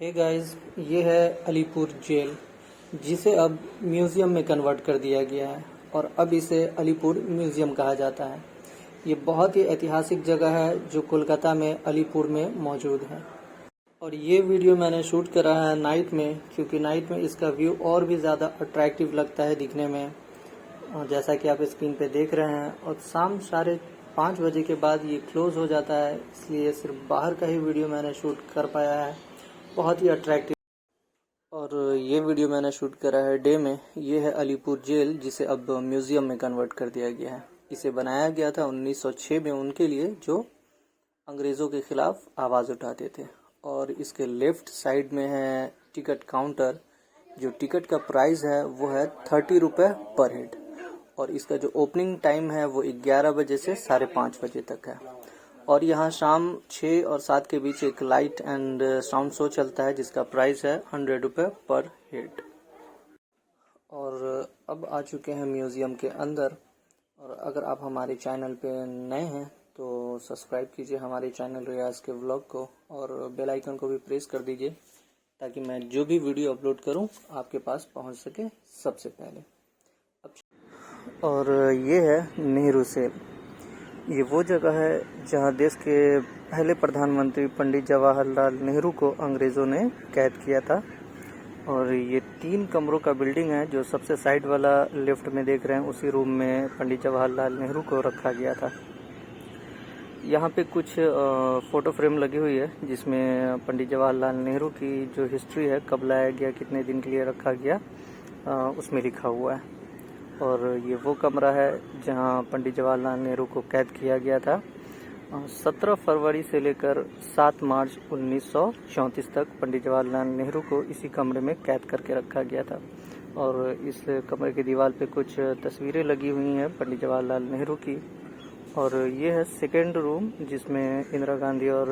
Hey guys, ये है Alipur jail जिसे अब म्यूज़ियम में कन्वर्ट कर दिया गया है और अब इसे अलीपुर म्यूज़ियम कहा जाता है। ये बहुत ही ऐतिहासिक जगह है जो कोलकाता में अलीपुर में मौजूद है। और ये वीडियो मैंने शूट करा है नाइट में, क्योंकि नाइट में इसका व्यू और भी ज़्यादा अट्रैक्टिव लगता है दिखने में। और जैसा कि आप स्क्रीन पे देख रहे हैं, और शाम 5:30 बजे के बाद ये क्लोज़ हो जाता है, इसलिए सिर्फ बाहर का ही वीडियो मैंने शूट कर पाया है। बहुत ही अट्रैक्टिव। और ये वीडियो मैंने शूट करा है डे में। ये है अलीपुर जेल जिसे अब म्यूज़ियम में कन्वर्ट कर दिया गया है। इसे बनाया गया था 1906 में उनके लिए जो अंग्रेज़ों के ख़िलाफ़ आवाज़ उठाते थे। और इसके लेफ़्ट साइड में है टिकट काउंटर। जो टिकट का प्राइस है वो है 30 रुपये पर हेड। और इसका जो ओपनिंग टाइम है वो 11 बजे से 5:30 बजे तक है। और यहाँ शाम 6 और 7 के बीच एक लाइट एंड साउंड शो चलता है जिसका प्राइस है 100 रुपये पर हेड। और अब आ चुके हैं म्यूज़ियम के अंदर। और अगर आप हमारे चैनल पे नए हैं तो सब्सक्राइब कीजिए हमारे चैनल रियाज के व्लॉग को, और बेल आइकन को भी प्रेस कर दीजिए ताकि मैं जो भी वीडियो अपलोड करूं आपके पास पहुंच सके सबसे पहले। और ये है नेहरू सेल। ये वो जगह है जहां देश के पहले प्रधानमंत्री पंडित जवाहरलाल नेहरू को अंग्रेज़ों ने कैद किया था। और ये 3 कमरों का बिल्डिंग है। जो सबसे साइड वाला लेफ्ट में देख रहे हैं, उसी रूम में पंडित जवाहरलाल नेहरू को रखा गया था। यहाँ पे कुछ फ़ोटो फ्रेम लगी हुई है जिसमें पंडित जवाहरलाल नेहरू की जो हिस्ट्री है, कब लाया गया, कितने दिन के लिए रखा गया, उसमें लिखा हुआ है। और ये वो कमरा है जहां पंडित जवाहरलाल नेहरू को कैद किया गया था। 17 फरवरी से लेकर 7 मार्च 1934 तक पंडित जवाहरलाल नेहरू को इसी कमरे में कैद करके रखा गया था। और इस कमरे की दीवार पे कुछ तस्वीरें लगी हुई हैं पंडित जवाहरलाल नेहरू की। और ये है सेकेंड रूम जिसमें इंदिरा गांधी और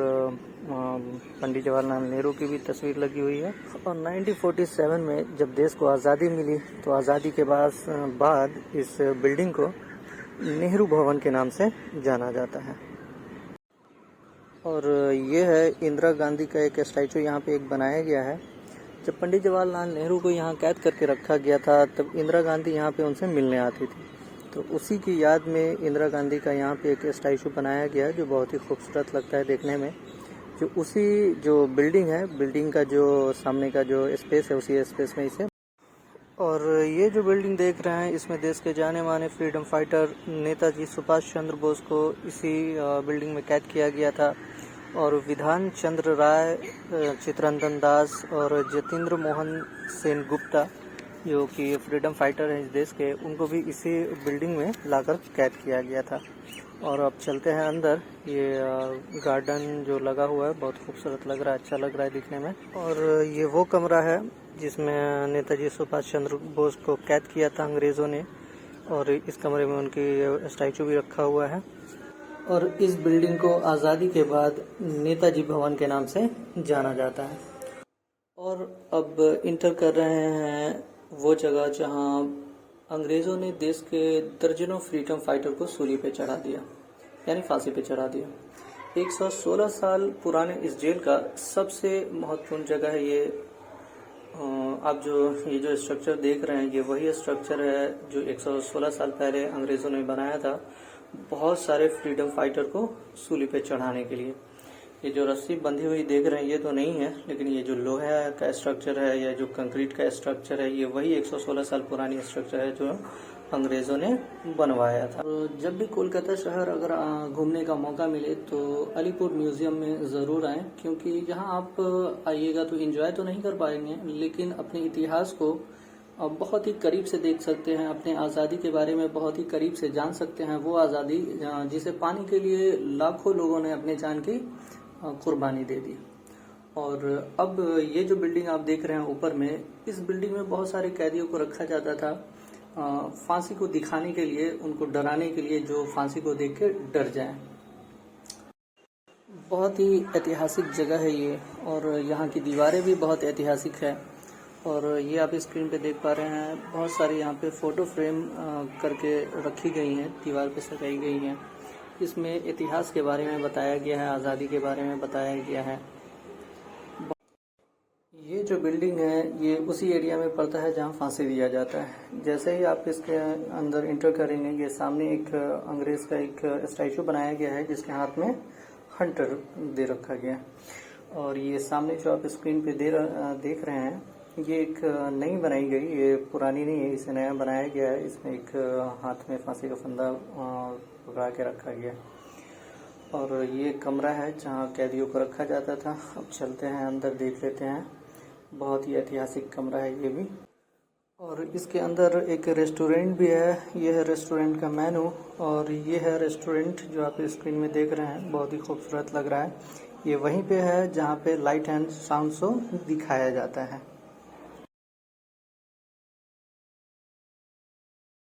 पंडित जवाहरलाल नेहरू की भी तस्वीर लगी हुई है। और 1947 में जब देश को आज़ादी मिली तो आज़ादी के बाद इस बिल्डिंग को नेहरू भवन के नाम से जाना जाता है। और ये है इंदिरा गांधी का एक स्टैचू यहाँ पे एक बनाया गया है। जब पंडित जवाहरलाल नेहरू को यहाँ कैद करके रखा गया था तब इंदिरा गांधी यहाँ पे उनसे मिलने आती थी, तो उसी की याद में इंदिरा गांधी का यहाँ पे एक स्टैचू बनाया गया है जो बहुत ही खूबसूरत लगता है देखने में। जो उसी जो बिल्डिंग है, बिल्डिंग का जो सामने का जो स्पेस है, उसी स्पेस में इसे। और ये जो बिल्डिंग देख रहे हैं, इसमें देश के जाने माने फ्रीडम फाइटर नेताजी सुभाष चंद्र बोस को इसी बिल्डिंग में कैद किया गया था। और विधान चंद्र राय, चित्तरंजन दास और जतेंद्र मोहन सेनगुप्ता जो कि फ्रीडम फाइटर हैं इस देश के, उनको भी इसी बिल्डिंग में लाकर कैद किया गया था। और अब चलते हैं अंदर। ये गार्डन जो लगा हुआ है बहुत खूबसूरत लग रहा है, अच्छा लग रहा है दिखने में। और ये वो कमरा है जिसमें नेताजी सुभाष चंद्र बोस को कैद किया था अंग्रेज़ों ने। और इस कमरे में उनकी स्टैचू भी रखा हुआ है। और इस बिल्डिंग को आज़ादी के बाद नेताजी भवन के नाम से जाना जाता है। और अब इंटर कर रहे हैं वो जगह जहां अंग्रेज़ों ने देश के दर्जनों फ्रीडम फाइटर को सूली पे चढ़ा दिया, यानी फांसी पे चढ़ा दिया। 116 साल पुराने इस जेल का सबसे महत्वपूर्ण जगह है ये। आप ये जो स्ट्रक्चर देख रहे हैं, ये वही स्ट्रक्चर है जो 116 साल पहले अंग्रेज़ों ने बनाया था बहुत सारे फ्रीडम फाइटर को सूली पे चढ़ाने के लिए। ये जो रस्सी बंधी हुई देख रहे हैं ये तो नहीं है, लेकिन ये जो लोहा का स्ट्रक्चर है या जो कंक्रीट का स्ट्रक्चर है, ये वही 116 साल पुरानी स्ट्रक्चर है जो अंग्रेज़ों ने बनवाया था। तो जब भी कोलकाता शहर अगर घूमने का मौका मिले तो अलीपुर म्यूज़ियम में ज़रूर आएँ, क्योंकि यहाँ आप आइएगा तो एंजॉय तो नहीं कर पाएंगे, लेकिन अपने इतिहास को बहुत ही करीब से देख सकते हैं, अपने आज़ादी के बारे में बहुत ही करीब से जान सकते हैं। वो आज़ादी जिसे पाने के लिए लाखों लोगों ने अपने जान की कुर्बानी दे दी। और अब ये जो बिल्डिंग आप देख रहे हैं ऊपर में, इस बिल्डिंग में बहुत सारे कैदियों को रखा जाता था फांसी को दिखाने के लिए, उनको डराने के लिए जो फांसी को देख के डर जाएं। बहुत ही ऐतिहासिक जगह है ये, और यहाँ की दीवारें भी बहुत ऐतिहासिक है। और ये आप स्क्रीन पे देख पा रहे हैं, बहुत सारी यहाँ पे फ़ोटो फ्रेम करके रखी गई हैं, दीवार पे सजाई गई हैं। इसमें इतिहास के बारे में बताया गया है, आज़ादी के बारे में बताया गया है। ये जो बिल्डिंग है ये उसी एरिया में पड़ता है जहाँ फांसी दिया जाता है। जैसे ही आप इसके अंदर इंटर करेंगे, ये सामने एक अंग्रेज का एक स्टैचू बनाया गया है जिसके हाथ में हंटर दे रखा गया है। और ये सामने जो आप स्क्रीन पे देख रहे हैं, ये एक नई बनाई गई, ये पुरानी नहीं है, इसे नया बनाया गया है। इसमें एक हाथ में फांसी का फंदा पकड़ा के रखा गया। और ये कमरा है जहाँ कैदियों को रखा जाता था। अब चलते हैं अंदर, देख लेते हैं। बहुत ही ऐतिहासिक कमरा है ये भी। और इसके अंदर एक रेस्टोरेंट भी है। ये है रेस्टोरेंट का मेनू। और ये है रेस्टोरेंट जो आप स्क्रीन में देख रहे हैं, बहुत ही खूबसूरत लग रहा है। ये वहीं पे है जहाँ पे लाइट एंड साउंड शो दिखाया जाता है।